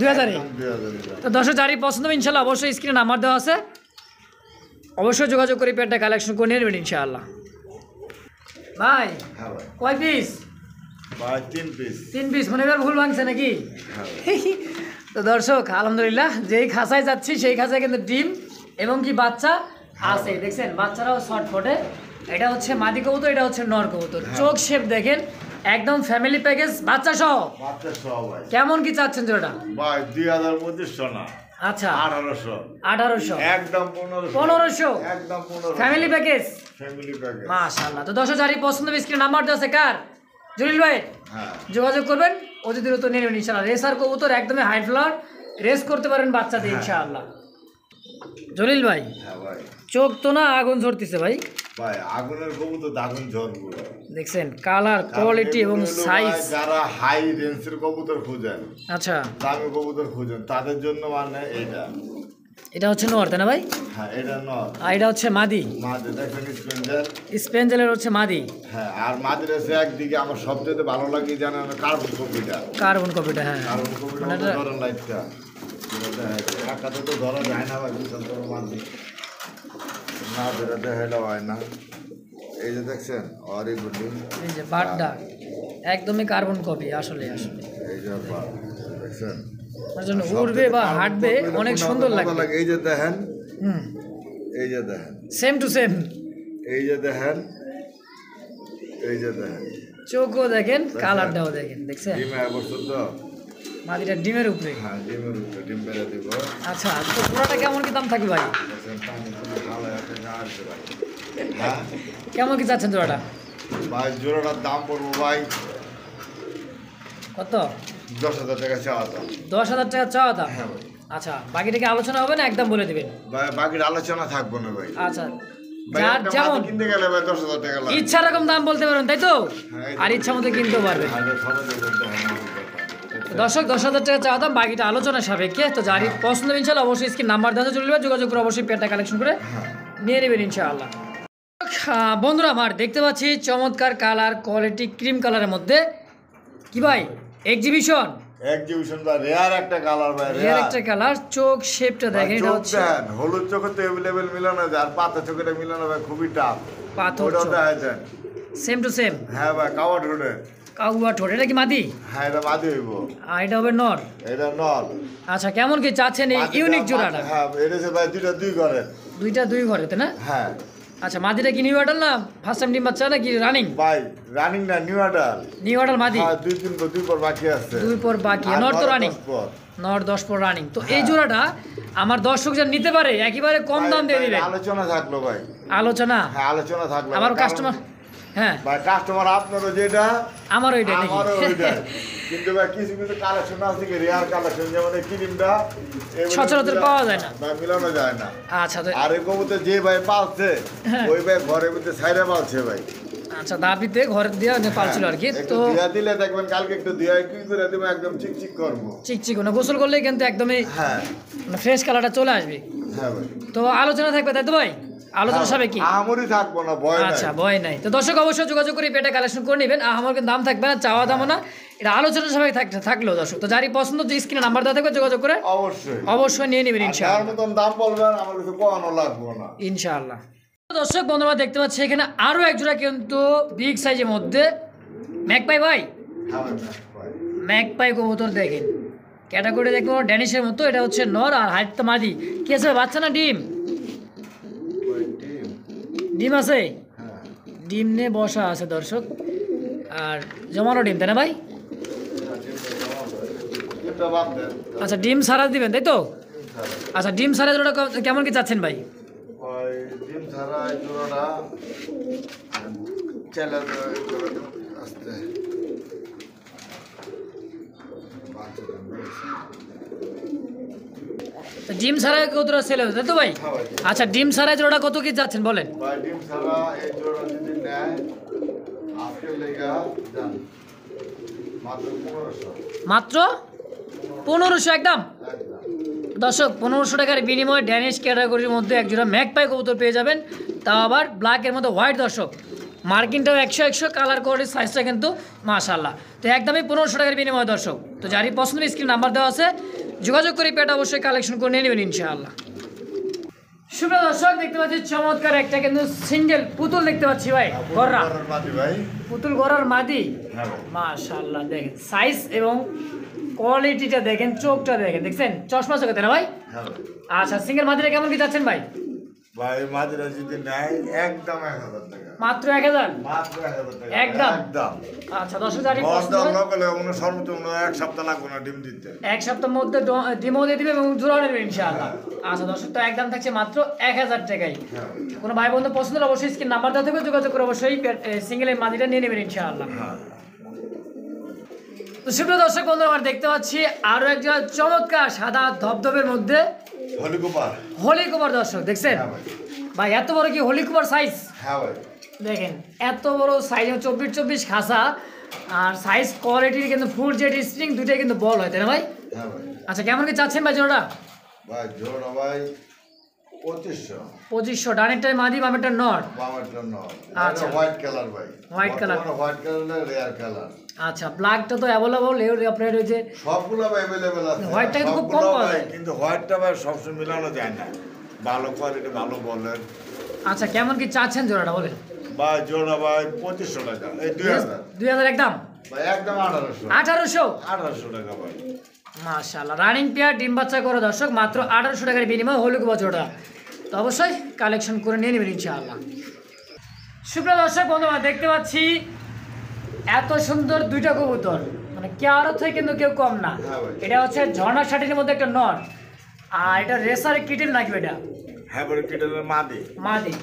2000 এ। 2000। তো দর্শক যারই পছন্দ হবে ইনশাল্লাহ অবশ্যই স্ক্রিনে নাম্বার দেওয়া আছে, অবশ্যই যোগাযোগ করে পেয়ারটা কালেকশন করে নিয়ে নেবেন ইনশাআল্লাহ। ভাই হ্যাঁ ভাই, কয় পিস? ভাই 3 পিস। 3 পিস, মানে এবার ভুল ভাঙছে নাকি? তো দর্শক আলহামদুলিল্লাহ, যেই খাঁচায় যাচ্ছি সেই খাঁচায় কিন্তু ডিম এবং কি বাচ্চা আছে। দেখছেন বাচ্চারাও শর্ট ফটে। এটা হচ্ছে মাদি কবুতর, এটা হচ্ছে নর কবুতর। চোখ শেপ দেখেন, একদম ফ্যামিলি প্যাকেজ বাচ্চা সহ। বাচ্চা সহ ভাই। কেমন কি চাচ্ছেন জোড়াটা? ভাই 2500 না, আচ্ছা 1800। 1800? একদম 1500। 1500 একদম 1500 ফ্যামিলি প্যাকেজ। Family package. মাশাআল্লাহ। তো 10,000 পছন্দ স্ক্রিনে নাম্বার দেওয়া আছে কার? জলিল ভাই। হ্যাঁ, যোগাযোগ করবেন, অতি দ্রুত নিয়ে নেবেন ইনশাআল্লাহ। রেসার কবুতর, একদমই হাই ফ্লাওয়ার, রেস করতে পারেন বাচ্চা দিয়ে ইনশাআল্লাহ। জলিল ভাই, হ্যাঁ ভাই, চোখ তো না আগুন ঝরতেছে ভাই। ভাই আগুনের কবুতর দাগুন ঝরবো। দেখছেন কালার, কোয়ালিটি এবং সাইজ। যারা হাই রেঞ্জের কবুতর খুঁজেন, আচ্ছা, দামি কবুতর খুঁজেন, তাদের জন্য মানে এইটা এটা হচ্ছে নর তাই না ভাই? হ্যাঁ এটা নর। আর এটা হচ্ছে মাদি। মাদি দেখেন স্পেঞ্জেল। স্পেঞ্জেলের হচ্ছে মাদি। হ্যাঁ আর মাদির এসে একদিকে আমার সবচেয়ে ভালো লাগে জানেন কার্বন কপিটা। কার্বন কপিটা হ্যাঁ। কার্বন কপিটা মানে এটা- ধরেন লাইটটা। একাতে তো ধরা যায় না ভাই বিশাল বড় মাদি। না ধরে দেখাইলে হয় না। এই যে দেখছেন অরি গুডি। এই যে বাড্ডা একদমই কার্বন কপি আসলে আসলে। এই যে বাট দেখছেন। ওর জন্য উড়বে বা হাঁটবে অনেক সুন্দর লাগে। এই যে দেখেন, হুম এই যে দেখেন, সেম টু সেম। এই যে দেখেন, এই যে দেখেন, চোখও দেখেন কালারটাও দেখেন দেখছেন। ডিমে বসত তো মাদিটা ডিমের উপরে। হ্যাঁ ডিমের উপরে ডিম পেরে দিব। আচ্ছা তো পুরোটা কেমন কি দাম থাকবে ভাই? দেখছেন পানি পুরো ভালো একটা গাছ ভাই। হ্যাঁ কেমন কি চাচ্ছেন জোড়াটা? ভাই জোড়াটার দাম পড়বো ভাই কত? 10,000 টাকা চাওয়া দাম। 10,000 টাকা চাওয়া দাম। হ্যাঁ ভাই। আচ্ছা বাকিটা কি আলোচনা হবে না একদম বলে দিবেন? ভাই বাকির আলোচনা থাকবো না ভাই। আচ্ছা ভাই যার একটা যেমন মাটি কিনতে গেলে ভাই 10,000 টাকা লাগে। ইচ্ছা রকম দাম বলতে পারবেন তাই তো? হ্যাঁ, আর ইচ্ছা মতো কিনতেও পারবেন। আর খরচ করতে হয় না। দর্শক 10,000 টাকা চাওয়া দাম, বাকিটা আলোচনা সাপেক্ষে। তো যারই পছন্দ হবে ইনশাল্লাহ অবশ্যই স্ক্রিন নাম্বার দেওয়া চলে যাবে, যোগাযোগ করে অবশ্যই পেয়ারটা কালেকশন করে নিয়ে নেবেন ইনশাআল্লাহ। বন্ধুরা আমার দেখতে পাচ্ছি চমৎকার কালার কোয়ালিটি ক্রিম কালারের মধ্যে কি ভাই এক্সিবিশন এক্সিবিশন বা রেয়ার একটা কালার ভাই এর একটা কালার। চোখ শেপটা দেখেন এটা চোখ হচ্ছে দেন, হলুদ চোখে তো অ্যাভেলেবেল মিলানো যায় আর পাতা চোখেটা মিলানো ভাই খুবই টাফ। পাথর ওটাও চোখ। দেখা যায়। সেম টু সেম হ্যাঁ ভাই কাওয়া ঢোড়ে। কাউয়া ঠোঁট। এটা কি মাদি? হ্যাঁ এটা বাদি হইব। আর এটা হবে নর। এটা নর। আচ্ছা কেমন কি চাচ্ছেন এই বাদিটা ইউনিক জোড়াটা? হ্যাঁ এটা সে ভাই দুইটা দুই করে। দুইটা দুই ঘরে তাই না? হ্যাঁ আচ্ছা মাদিটা কি নিউ অ্যাডাল না ফার্স্ট টাইম ডিম বাচ্চা নাকি রানিং? ভাই রানিং না নিউ অর্ডার। নিউ অ্যাডাল মাদি। হ্যাঁ দুই পর বাকি আছে। দুই পর বাকি আর নর তো 10 রানিং। পর। নর 10 পর রানিং। তো এই হ্যাঁ। জোড়াটা আমার দর্শক যারা নিতে পারে একেবারে কম দাম দিয়ে ভাই, দিবেন। আলোচনা থাকলো ভাই। আলোচনা হ্যাঁ আলোচনা থাকলো। আমার কারণ- কাস্টমার হ্যাঁ ভাই কাস্টমার আপনারও যেটা আমার ওইটা নাকি আমারও ওইটাই। কিন্তু ভাই কিছু কিছু কালেকশন আছে কি রেয়ার কালেকশন যেমন এই ক্রিমটা সচরাচর পাওয়া যায় না। ভাই মিলানো যায় না। আচ্ছা তো আর এই কবুতর যে ভাই পালছে হ্যাঁ। ওই ভাই ঘরের ভিতরে ছাইরা পালছে ভাই। আচ্ছা দাবিতে ঘরে দিয়ে পালছিল আর কি। একটু তো দিয়া দিলে দেখবেন কালকে একটু দিয়া কি করে দেবো একদম চিকচিক করবো। চিকচিক না গোসল করলে কিন্তু একদমই হ্যাঁ ফ্রেশ কালারটা চলে আসবে। হ্যাঁ ভাই। তো আলোচনা থাকবে তাই তো ভাই? আলোচনা সবে কি? আমরি থাকবো না ভয় নাই। আচ্ছা ভয় নাই। তো দর্শক অবশ্যই যোগাযোগ করে পেটা কালেকশন করে নেবেন। আমার কিন্তু দাম থাকবে না, চাওয়া দামও না, এটা আলোচনা সবাই থাকলো দর্শক। তো যারই পছন্দ যে স্ক্রিনে নাম্বার দেওয়া থাকবে যোগাযোগ করে অবশ্যই অবশ্যই নিয়ে নেবেন আর যার ইনশাআল্লাহ। মতন দাম বলবেন আমার কিছু কমানো লাগবো না। ইনশাআল্লাহ। দর্শক বন্ধুরা দেখতে পাচ্ছি এখানে আরো এক জোড়া কিন্তু বিগ সাইজের মধ্যে ম্যাকপাই ভাই। হ্যাঁ ভাই। ম্যাকপাই কবুতর দেখেন ক্যাটাগরি দেখবো ড্যানিশের মতো। এটা হচ্ছে নর আর হাইট তো মাদি। কি আছে বাচ্চা না ডিম? ওই টিম। ডিম আছে, হ্যাঁ ডিম নিয়ে বসা আছে দর্শক। আর জমানো ডিম তাই না ভাই? এটা বাদ দেন। আচ্ছা ডিম সারা দিবেন তাই তো? আচ্ছা ডিম সারা জোড়া কেমন কি চাচ্ছেন ভাই? ওই ডিম ছাড়া এই জোড়াটা চেলা আসতে তো ডিম সারা কতটা সেল হবে তাই তো ভাই? হ্যাঁ ভাই। আচ্ছা ডিম সারা জোড়া কত কি চাচ্ছেন বলেন? ভাই ডিম ছাড়া এই জোড়া যদি নেয় আজকে লেগা যান মাত্র 1500। মাত্র 1500 একদম। দর্শক 1500 টাকার বিনিময়ে ড্যানিশ ক্যাটাগরির মধ্যে এক জোড়া ম্যাকপাই কবুতর পেয়ে যাবেন, তাও আবার ব্ল্যাকের মধ্যে হোয়াইট। দর্শক মার্কিনটাও 100 কালার কোয়ালিটির সাইজটা কিন্তু মাশাআল্লাহ। তো একদমই 1500 টাকার বিনিময়ে দর্শক। তো যারই পছন্দ স্ক্রিন নাম্বার দেওয়া আছে যোগাযোগ করে পেটা অবশ্যই কালেকশন করে নিয়ে নেবেন ইনশাআল্লাহ। সুপ্রিয় দর্শক দেখতে পাচ্ছি চমৎকার একটা কিন্তু সিঙ্গেল পুতুল দেখতে পাচ্ছি ভাই গররা। মাদি ভাই। পুতুল গড়ার মাদি হ্যাঁ ভাই। মাশাআল্লাহ দেখেন সাইজ এবং কোয়ালিটিটা দেখেন, চোখটা দেখেন, দেখছেন চশমা চোখে তাই না ভাই? হ্যাঁ ভাই। আচ্ছা সিঙ্গেল মাদিটা কেমন কি যাচ্ছেন ভাই? ভাই মাদিরা যদি নেয় একদম 1000 টাকা। মাত্র 1000। মাত্র 1000 টাকা। একদম? একদম। আচ্ছা দর্শক জানি পছন্দ দরদাম হয়, না করলে কোনো সর্বোচ্চ এক সপ্তাহ লাগবে না ডিম দিতে। এক সপ্তাহের মধ্যে ডিমও দিয়ে দিবে এবং জোড়াও নেবে ইনশাআল্লাহ। আচ্ছা দর্শক তো একদম থাকছে মাত্র 1000 টাকায়। হ্যাঁ ভাই। কোনো ভাই বন্ধু পছন্দ হলে অবশ্যই স্ক্রিন নাম্বার দেওয়া থাকবে, যোগাযোগ করে অবশ্যই সিঙ্গেল এই মাদিটা নিয়ে নেবেন ইনশাআল্লাহ। হ্যাঁ। তো সুপ্রিয় দর্শক বন্ধু আমরা দেখতে পাচ্ছি আরো একজন চমৎকার সাদা ধবধবের মধ্যে হলিকুপার। হোলি কুমার। দর্শক দেখছেন হ্যাঁ ভাই। ভাই এত বড় কি হোলি কুমার সাইজ হ্যাঁ ভাই। দেখেন, এত বড় সাইজ 24 খাসা আর সাইজ কোয়ালিটির কিন্তু ফুল জেড স্প্রিং দুইটাই কিন্তু বল হয় তাই না ভাই? হ্যাঁ ভাই। আচ্ছা কেমন কি চাচ্ছেন ভাই জোড়াটা? ভাই জোড়া ভাই 2500। 2500। ডানেরটায় মাদি, বামেরটা নর। বামেরটা নর। আচ্ছা। হোয়াইট কালার ভাই। White colour. White colour rare colour. আচ্ছা, ব্ল্যাকটা তো অ্যাভেলেবল, আপনার ওই যে সবগুলো অ্যাভেলেবল আছে। হোয়াইটটা কিন্তু খুব কম পাওয়া যায়, কিন্তু হোয়াইটটা ভাই সবসময় মিলানো যায় না। ভালো কোয়ালিটি ভালো বলেন। আচ্ছা, কেমন কি চাচ্ছেন জোড়াটা বলেন? ভাই জোড়া ভাই 2500 টাকা। এই 2000। 2000 একদম? ভাই একদম 1800। 1800 টাকা ভাই। মাশাআল্লাহ, রানিং পেয়ার, ডিম বাচ্চা করে দর্শক, মাত্র 1800 টাকার বিনিময়ে হলুক বছরটা। তো অবশ্যই কালেকশন করে নিয়ে নেবেন ইনশাআল্লাহ। সুপ্রিয় দর্শক বন্ধুরা, দেখতে পাচ্ছি এত সুন্দর দুইটা কবুতর, মানে কেউ থেকে কিন্তু কেউ কম না। এটা হচ্ছে ঝর্ণা শাটিনের মধ্যে একটা নর, আর এটা রেসার কিটেল নাকি এটা? হ্যাঁ বড় কিটেলের মাদি। মাদি।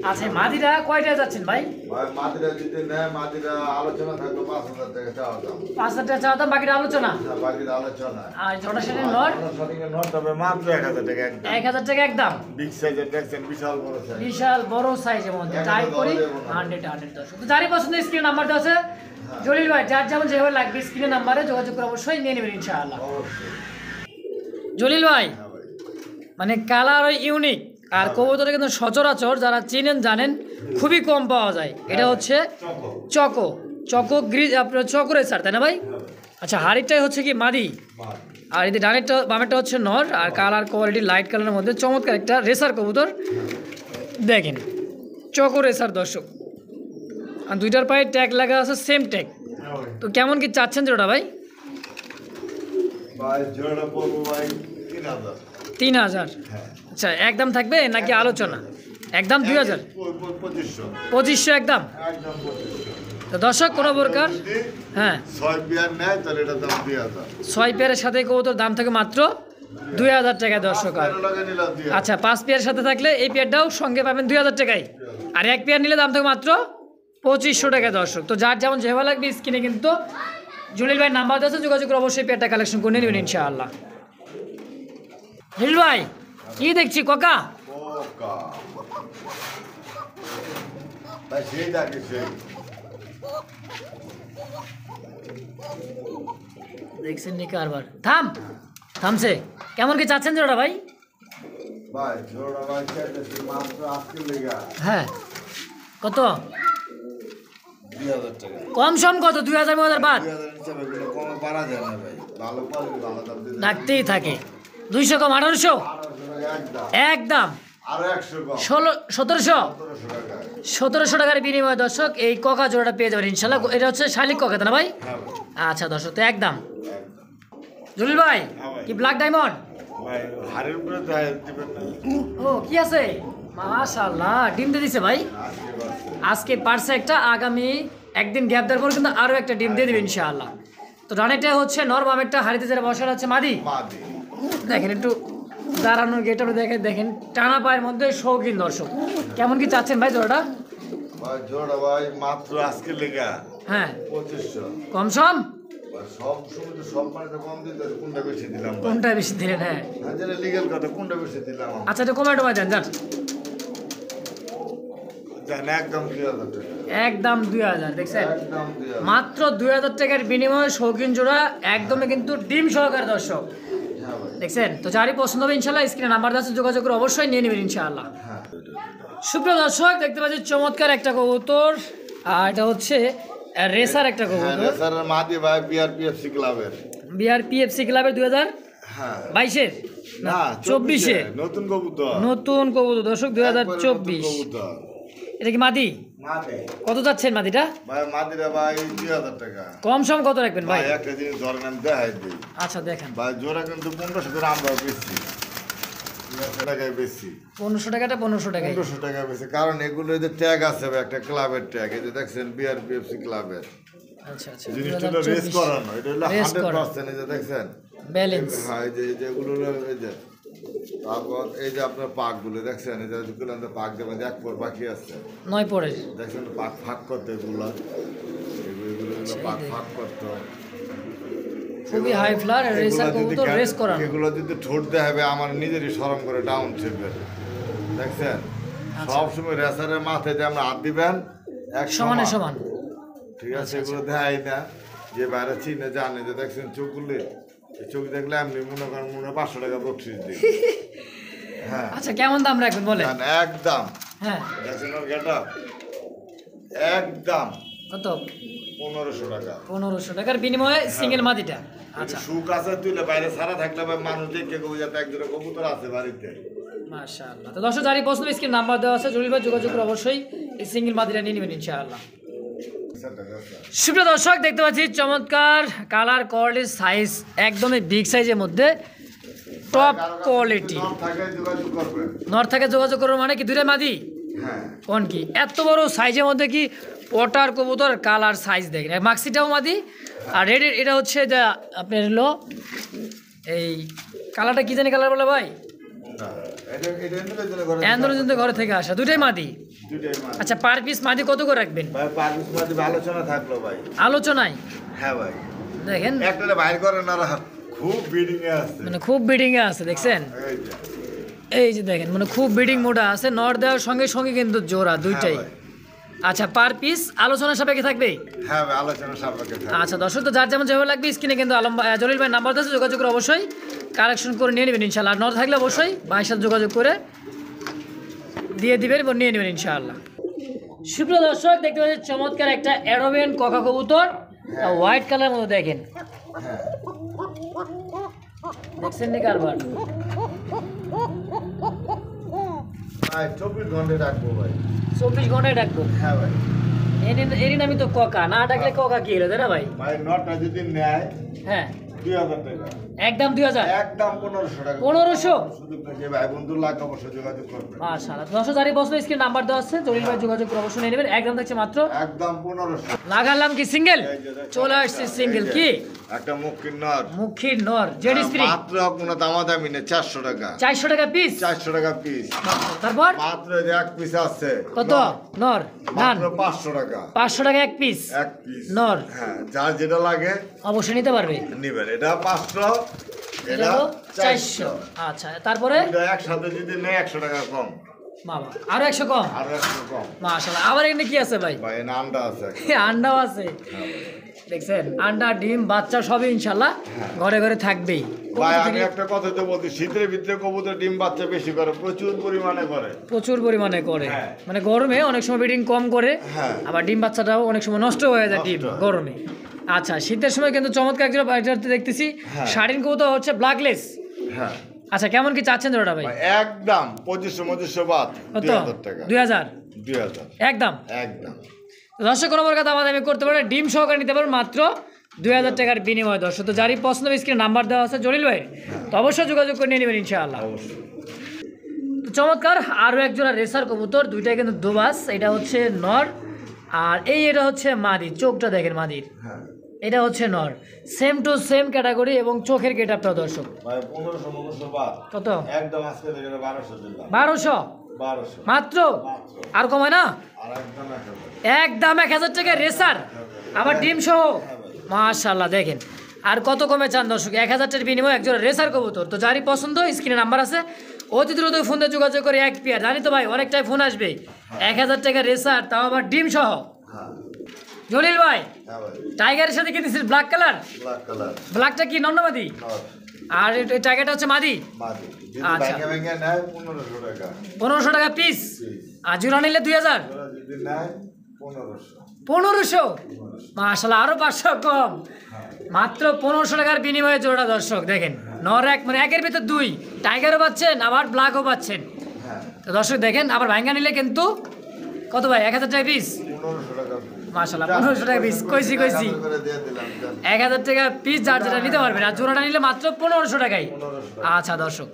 আচ্ছা, মাদিটা কয়টা যাচ্ছেন ভাই? ভাই মাদিরা যদি নেয়, মাদিরা আলোচনা থাকবে 5000 টাকা চাওয়া দাম। 5000 টাকা চাওয়া দাম, বাকিটা আলোচনা। হ্যাঁ, বাকিটা আলোচনা। আর ঝর্ণা শাটিনের নর? শাটিনের নর তবে মাত্র 1000 টাকা একদম। 1000 টাকা একদম। বিগ সাইজের দেখছেন, বিশাল বড় সাইজ। বিশাল বড় সাইজের মধ্যে টাইপ করি 100 দর্শক। তো যারই পছন্দ স্ক্রিন নাম্বারটা আছে জলিল ভাই, যার যেমন যেভাবে লাগবে স্ক্রিনের নাম্বারে যোগাযোগ করে অবশ্যই নিয়ে নেবেন ইনশাআল্লাহ। জলিল ভাই, মানে কালার ইউনিক, আর কবুতরে কিন্তু সচরাচর যারা চিনেন জানেন খুবই কম পাওয়া যায়। এটা হচ্ছে চকো গ্রিজ, আপনার চকো রেসার, তাই না ভাই? আচ্ছা, হাড়িটাই হচ্ছে কি মাদি, আর এদের ডানেরটা বামেরটা হচ্ছে নর, আর কালার কোয়ালিটি লাইট কালারের মধ্যে চমৎকার একটা রেসার কবুতর। দেখেন চকো রেসার দর্শক, আর দুইটার পায়ে ট্যাগ লাগা আছে, সেম ট্যাগ। তো কেমন কি চাচ্ছেন জোড়া ভাই? ভাই জোড়া পড়বো ভাই 3000। 3000? আচ্ছা, একদম থাকবে নাকি আলোচনা? একদম 2000? 2500 একদম? একদম 2500। তো দর্শক কোনো প্রকার, হ্যাঁ 6 পেয়ার নেয় তাহলে এটা দাম 2000। 6 পেয়ারের সাথে কবুতর দাম থাকে মাত্র 2000 টাকা দর্শক। আর আচ্ছা, 5 পেয়ারের সাথে থাকলে এই পেয়ারটাও সঙ্গে পাবেন 2000 টাকায়, আর 1 পেয়ার নিলে দাম থাকে মাত্র 2500 টাকা দর্শক। তো যার যেমন যেভাবে লাগবে স্ক্রিনে কিন্তু জলিল ভাইয়ের নাম্বার আছে, যোগাযোগ করে অবশ্যই পেয়ারটা কালেকশন করে নেবেন ইনশাআল্লাহ। জলিল ভাই, কি দেখছি কোকা? ভাই সেই দেখে সেই দেখছেন নি কারবার? থামছে। কেমন কি চাচ্ছেন জোড়া ভাই? ভাই জোড়া ভাই চাইতেছি মাত্র আজকে লেগা। হ্যাঁ, কত? 2000 টাকা। কম সম কত? 2000 বাদ? 2000 হিসাবে কোনো কম পারা যায় না ভাই। ভালো কোয়ালিটি ভালো দাম দিতে ডাকতেই থাকে। 200 কম 1800 একদম? আরো 100 কম 1700 টাকা। 1700 টাকার বিনিময়ে দর্শক এই কোকা জোড়াটা পেয়ে যাবেন ইনশাল্লাহ। এটা হচ্ছে শালিক কোকা, তাই না ভাই? হ্যাঁ ভাই। আচ্ছা দর্শক, তো একদম। জলিল ভাই, কি ব্ল্যাক ডায়মন্ড? ভাই হাড়ের উপরে যায় দিবেন না। ও, কি আছে? মাশাআল্লাহ, ডিম দিয়ে দিছে ভাই। আজকে পারছে একটা, আগামী একদিন গ্যাপ দেওয়ার পর কিন্তু আরো একটা ডিম দিয়ে দেবে ইনশাআল্লাহ। তো ডানেরটা হচ্ছে নর, বামেরটা হাড়িতে যারা বসার আছে মাদি। মাদি। দেখেন একটু দাঁড়ানোর গেট আপনি দেখেন টানা পায়ের মধ্যে শৌখিন দর্শক। কেমন কি চাচ্ছেন ভাই জোড়াটা? ভাই জোড়া ভাই মাত্র আজকে লেগা। হ্যাঁ, 2500। কম সম? ভাই সব সময় তো সব পানিতে কম দিতে, কোনটা বেশি দিলাম ভাই? কোনটা বেশি দিলেন? হ্যাঁ, যেটা লিগ্যাল কথা, কোনটা বেশি দিলাম? আচ্ছা, এটা কমায় টমায় দেন যান। জান একদম 2000 টাকা। একদম 2000। দেখছেন, একদম 2000। মাত্র 2000 টাকার বিনিময়ে শৌখিন জোড়া, একদমই কিন্তু ডিম সহকারে দর্শক। হ্যাঁ ভাই। দেখছেন, তো যারই পছন্দ হবে ইনশাল্লাহ স্ক্রিনে নাম্বার আছে, যোগাযোগ করে অবশ্যই নিয়ে নেবেন ইনশাআল্লাহ। হ্যাঁ। সুপ্রিয় দর্শক, দেখতে পাচ্ছি চমৎকার একটা কবুতর, আর এটা হচ্ছে রেসার একটা হ্যাঁ, কবুতর। রেসারের মাদি ভাই বিআরপিএফসি ক্লাবের। বিআরপিএফসি ক্লাবের 2022-এর না 24-এ নতুন কবুতর। নতুন কবুতর দর্শক, 2024। কবুতর। এটা কি মাদি? মাদি। কত যাচ্ছেন মাদিটা? ভাই মাদিরা ভাই 2000 টাকা। কম সম কত রাখবেন ভাই? ভাই একটা জিনিস ধরেন আমি দেখাই দিই। আচ্ছা দেখেন, ভাই জোড়া কিন্তু 1500 করে আমরা বেশি। 1500 টাকায় বেশি। 1500 টাকাটা 1500 টাকায়। 1500 টাকা বেশি, কারণ এগুলো যে ট্যাগ আছে ভাই, একটা ক্লাবের ট্যাগ, এই যে দেখছেন বিআরপিএফসি ক্লাবের। আচ্ছা আচ্ছা, জিনিসটা হলো রেস করানো, এটা হলো রেস করা। 100%, এই যে দেখছেন ব্যালেন্স। হ্যাঁ, এই যে এগুলো হলো এই যে, তারপর এই যে আপনার পাকগুলো দেখছেন, এই যে যেগুলো আমাদের পাক দেবেন, এক পর বাকি আছে 9 পরে। দেখছেন পাক ফাঁক করতে, এগুলো এগুলো পাক ফাঁক করতে। খুবই হাই ফ্লার রেসার কবুতর, রেস করানো। এগুলো যদি ঠোঁট দেওয়া হবে আমার নিজেরই শরম করে ডাউন শেপের, দেখছেন সব সময় রেসারের মাথায় যে আমরা হাত দিবেন এক সমানে সমান। ঠিক আছে, এগুলো দেখাই না, যে বাইরে চিনে জানে যে দেখছেন চোখগুলি, চোখ দেখলে এমনি মনে করেন 500 টাকা বকশিস দিই। হ্যাঁ। আচ্ছা কেমন দাম রাখবেন বলে? জান, একদম হ্যাঁ দেখছেন ওর গেটআপ একদম কত? 1500 টাকা। 1500 টাকার বিনিময়ে সিঙ্গেল মাদিটা। আচ্ছা সুখ আছে তুইলে বাইরে সারা থাকলে ভাই মানুষ দেখে কবি যাতে একজোড়া কবুতর আছে বাড়িতে। মাশাআল্লাহ। তো দর্শক যারই পছন্দ স্ক্রিন নাম্বার দেওয়া আছে, জলিল ভাই যোগাযোগ করে অবশ্যই এই সিঙ্গেল মাদিটা নিয়ে নেবেন ইনশাআল্লাহ। সুপ্রিয় দর্শক দেখতে পাচ্ছি চমৎকার কালার কোয়ালিটি সাইজ একদমই বিগ সাইজের মধ্যে টপ কোয়ালিটি। যোগাযোগ করবেন। নর থেকে যোগাযোগ করবো মানে কি দুইটা মাদি হ্যাঁ কোন কি এত বড় সাইজের মধ্যে কি পটার কবুতর কালার সাইজ দেখেন, মাক্সিটাও মাদি আর রেড এটা হচ্ছে যা আপনার হলো এই কালারটা কি জানি কালার বলে ভাই, অ্যান্ড্রোজেন ঘরে থেকে আসা দুইটাই মাদি। আচ্ছা পার পিস মাদি কত করে রাখবেন? ভাই পার পিস মাদি আলোচনা থাকলো ভাই। আলোচনায় হ্যাঁ ভাই দেখেন একটা বাইর করেন না, খুব বিডিং এ আছে, মানে খুব বিডিং এ আছে দেখছেন, এই যে। এই যে দেখেন মানে খুব বিডিং মোডা আছে, নর দেওয়ার সঙ্গে সঙ্গে কিন্তু জোড়া দুইটাই। হ্যাঁ আচ্ছা পার পিস আলোচনা সাপেক্ষে থাকবে। হ্যাঁ ভাই আলোচনা সাপেক্ষে থাকবে। আচ্ছা দর্শক তো যার যেমন যেভাবে লাগবে স্ক্রিনে কিন্তু জলিল ভাই নাম্বার আছে, যোগাযোগ করে অবশ্যই কালেকশন করে নিয়ে নেবেন ইনশাআল্লাহ। আর নর থাকলে অবশ্যই ভাইয়ের সাথে যোগাযোগ করে দিয়ে দিবেন এবং নিয়ে নেবেন ইনশাআল্লাহ। সুপ্রিয় দর্শক দেখতে পাচ্ছেন চমৎকার একটা অ্যারোবিয়ান কোকা কবুতর, হোয়াইট কালার মধ্যে দেখেন, হ্যাঁ দেখছেন নি কারবার। ভাই 24 ঘন্টা রাখবো ভাই। 24 ঘন্টায় ডাকবো। হ্যাঁ ভাই এরই নামই তো কোকা, না ডাকলে কোকা কি হলো তাই না ভাই? ভাই নটটা যদি নেয় হ্যাঁ 2000 টাকা, একদম 2000, একদম 1500 টাকা। 1500? সুযোগ থাকে ভাই, বন্ধু লাগ অবশ্যই যোগাযোগ করবেন। মাশাআল্লাহ। 10,000 বছর স্ক্রিন নাম্বার দেওয়া আছে, জলিল ভাই যোগাযোগ করে অবশ্যই নিয়ে নেবেন। একদম থাকছে মাত্র একদম 1500। লাগালাম কি সিঙ্গেল, চলে আসছে সিঙ্গেল কি একটা মুখির নট মুখির নর জেড স্ত্রী, মাত্র কোনো দামাদামি নেই, 400 টাকা। 400 টাকা পিস। 400 টাকা পিস। তারপর মাত্র এই যে এক পিস আছে কত নর নান? মাত্র 500 টাকা। 500 টাকা এক পিস এক পিস নর, হ্যাঁ যার যেটা লাগে অবশ্যই নিতে পারবে। নিবেন। এটা 500, এটা এটা হলো 400। 400। আচ্ছা তারপরে এটা একসাথে যদি নেয় 100 টাকা কম, বাবা আরো 100 কম। আরো 100 কম। মাশাআল্লাহ। আবার এখানে কি আছে ভাই? ভাই এখানে আন্ডা আছে একটা। আন্ডাও আছে হ্যাঁ ভাই। দেখছেন, আন্ডা ডিম বাচ্চা সবই ইনশাল্লাহ ঘরে ঘরে থাকবেই। ভাই আমি একটা কথা তো বলছি, শীতের ভিতরে কবুতর ডিম বাচ্চা বেশি করে, প্রচুর পরিমাণে করে। প্রচুর পরিমাণে করে, হ্যাঁ। মানে গরমে অনেক সময় ব্রিডিং কম করে, হ্যাঁ। আবার ডিম বাচ্চাটাও অনেক সময় নষ্ট হয়ে যায় ডিম নষ্ট হয়। গরমে। আচ্ছা শীতের সময় কিন্তু চমৎকার একজন বাজারতে দেখতেছি হ্যাঁ। শাড়িন কবুতর হচ্ছে ব্ল্যাকলেস। হ্যাঁ আচ্ছা কেমন কি চাচ্ছেন জোড়াটা ভাই? ভাই একদম 2500 বাদ, কত? 2000 টাকা। 2000 2000 একদম। একদম। দর্শক কোনো প্রকার দামাদামি করতে পারে, ডিম সহকারে নিতে পারবেন মাত্র 2000 টাকার বিনিময়ে। দর্শক তো যারই পছন্দ স্ক্রিনে নাম্বার দেওয়া আছে জলিল ভাই, তো অবশ্যই যোগাযোগ করে নিয়ে নেবেন ইনশাআল্লাহ। অবশ্যই। তো চমৎকার আরও একজোড়া রেসার কবুতর, দুইটাই কিন্তু দুবাস। এটা হচ্ছে নর আর এটা হচ্ছে মাদি, চোখটা দেখেন মাদির, হ্যাঁ এটা হচ্ছে নর, সেম টু সেম ক্যাটাগরি এবং চোখের গেটআপটাও দর্শক। ভাই 1500 বাদ, কত? একদম আজকে থেকে 1200 দিলাম। 1200 1200 মাত্র, আর কমায় না? আর একদম 1000। একদম 1000 টাকা রেসার, আবার ডিম সহ। মাশাআল্লাহ দেখেন আর কত কমে চান দর্শক, 1000 টাকার বিনিময়ে একজোড়া রেসার কবুতর। তো যারই পছন্দ স্ক্রিনে নাম্বার আছে, অতি দ্রুত ফোন দিয়ে যোগাযোগ করে এক পেয়ার। জানি তো ভাই অনেকটাই ফোন আসবে, 1000 টাকা রেসার, তাও আবার ডিম সহ। হ্যাঁ জলিল ভাই হ্যাঁ ভাই টাইগারের সাথে কিনেছিস ব্ল্যাক কালার, ব্ল্যাক কালার ব্ল্যাকটা কি নন্নমাদি নট আর টাইগারটা হচ্ছে মাদি। মাদি। যদি আচ্ছা। ব্যাংকে ব্যাংকে নেয় 1500 টাকা 1500 টাকা পিস, আর জোড়া নিলে 2000, ওরা যদি নেয় 1500। 1500। মাশাআল্লাহ আরো 500 কম, মাত্র 1500 টাকার বিনিময়ে জোড়া। দর্শক দেখেন নর এক, মানে একের ভিতর দুই, টাইগারও পাচ্ছেন আবার ব্ল্যাকও পাচ্ছেন। হ্যাঁ তো দর্শক দেখেন আবার ভাঙ্গা নিলে কিন্তু কত ভাই? 1000 টাকা পিস। 1500 টাকা। মাশাআল্লাহ 1500 টাকা পিস, কইছি 1000 করে দিয়ে দিলাম। 1000 টাকা পিস যার যেটা নিতে পারবেন, আর জোড়াটা নিলে মাত্র 1500 টাকাই। 1500 আচ্ছা দর্শক